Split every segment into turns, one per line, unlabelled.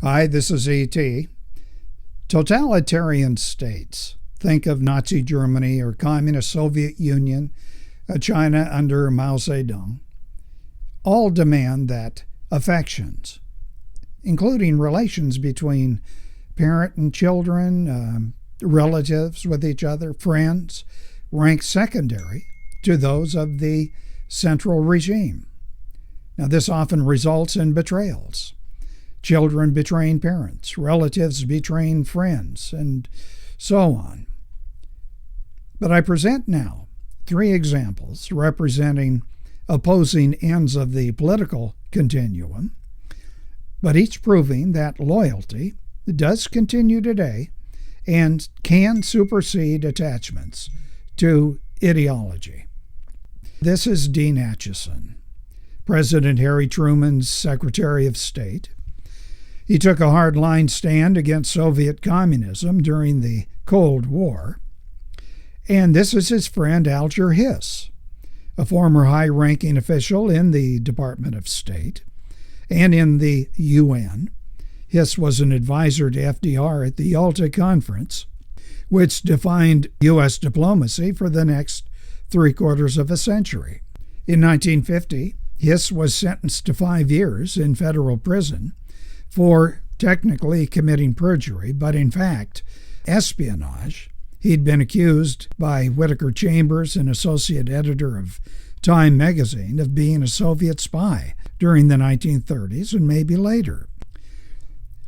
Hi, this is E.T. Totalitarian states, think of Nazi Germany or Communist Soviet Union, China under Mao Zedong, all demand that affections, including relations between parent and children, relatives with each other, friends, rank secondary to those of the central regime. Now, this often results in betrayals. Children betraying parents, relatives betraying friends, and so on. But I present now 3 examples representing opposing ends of the political continuum, but each proving that loyalty does continue today and can supersede attachments to ideology. This is Dean Acheson, President Harry Truman's Secretary of State. He took a hard-line stand against Soviet communism during the Cold War. And this is his friend Alger Hiss, a former high-ranking official in the Department of State and in the UN. Hiss was an advisor to FDR at the Yalta Conference, which defined U.S. diplomacy for the next 3/4 of a century. In 1950, Hiss was sentenced to 5 years in federal prison for technically committing perjury, but in fact, espionage. He'd been accused by Whittaker Chambers, an associate editor of Time magazine, of being a Soviet spy during the 1930s and maybe later.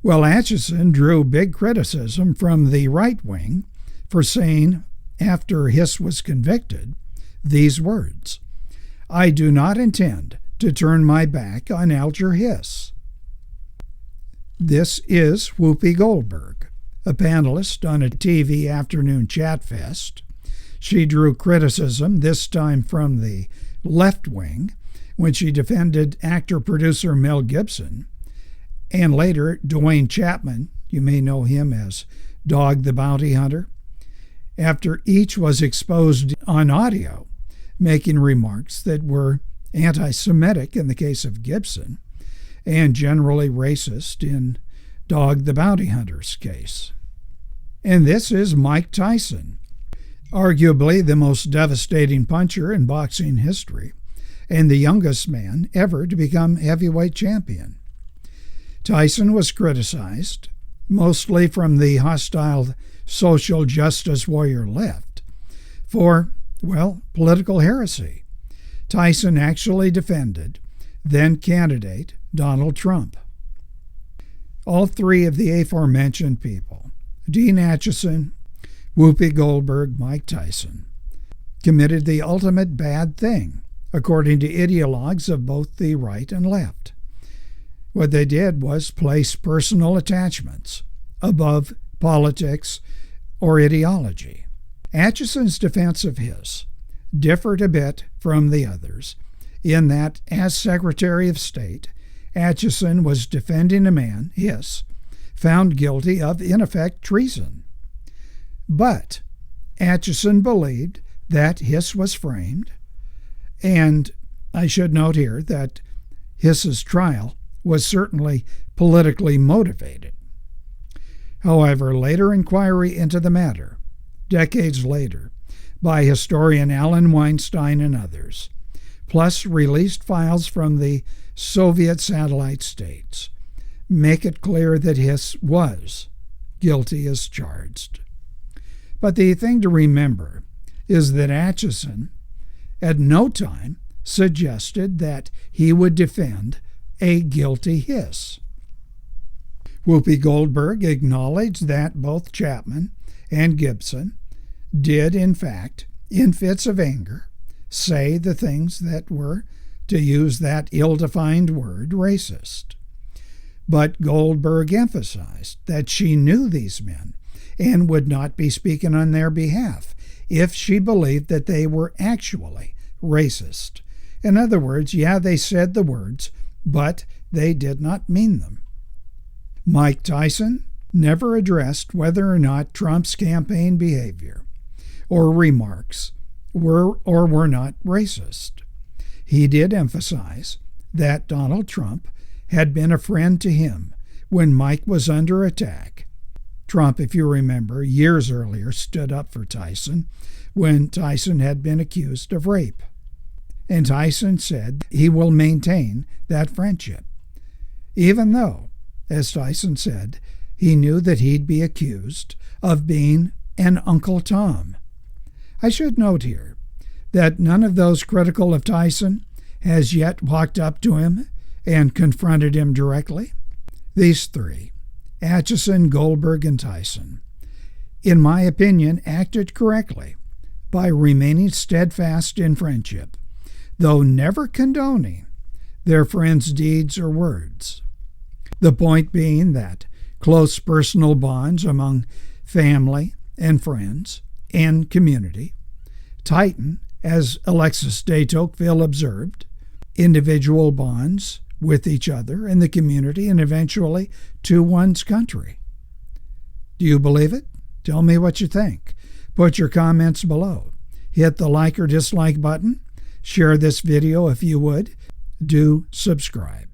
Well, Acheson drew big criticism from the right wing for saying, after Hiss was convicted, these words: "I do not intend to turn my back on Alger Hiss." This is Whoopi Goldberg, a panelist on a TV afternoon chat fest. She drew criticism, this time from the left wing, when she defended actor-producer Mel Gibson, and later Dwayne Chapman, you may know him as Dog the Bounty Hunter, after each was exposed on audio, making remarks that were anti-Semitic in the case of Gibson, and generally racist in Dog the Bounty Hunter's case. And this is Mike Tyson, arguably the most devastating puncher in boxing history, and the youngest man ever to become heavyweight champion. Tyson was criticized, mostly from the hostile social justice warrior left, for, political heresy. Tyson actually defended then-candidate Donald Trump. All 3 of the aforementioned people, Dean Acheson, Whoopi Goldberg, Mike Tyson, committed the ultimate bad thing, according to ideologues of both the right and left. What they did was place personal attachments above politics or ideology. Acheson's defense of Hiss differed a bit from the others in that, as Secretary of State, Acheson was defending a man, Hiss, found guilty of, in effect, treason. But Acheson believed that Hiss was framed, and I should note here that Hiss's trial was certainly politically motivated. However, later inquiry into the matter, decades later, by historian Alan Weinstein and others, plus released files from the Soviet satellite states, make it clear that Hiss was guilty as charged. But the thing to remember is that Acheson at no time suggested that he would defend a guilty Hiss. Whoopi Goldberg acknowledged that both Chapman and Gibson did, in fact, in fits of anger, say the things that were, to use that ill-defined word, racist. But Goldberg emphasized that she knew these men and would not be speaking on their behalf if she believed that they were actually racist. In other words, they said the words, but they did not mean them. Mike Tyson never addressed whether or not Trump's campaign behavior or remarks were or were not racist. He did emphasize that Donald Trump had been a friend to him when Mike was under attack. Trump, if you remember, years earlier stood up for Tyson when Tyson had been accused of rape. And Tyson said he will maintain that friendship, even though, as Tyson said, he knew that he'd be accused of being an Uncle Tom. I should note here that none of those critical of Tyson has yet walked up to him and confronted him directly. These three, Acheson, Goldberg, and Tyson, in my opinion, acted correctly by remaining steadfast in friendship, though never condoning their friends' deeds or words. The point being that close personal bonds among family and friends and community tighten, as Alexis de Tocqueville observed, individual bonds with each other and the community and eventually to one's country. Do you believe it? Tell me what you think. Put your comments below. Hit the like or dislike button. Share this video if you would. Do subscribe.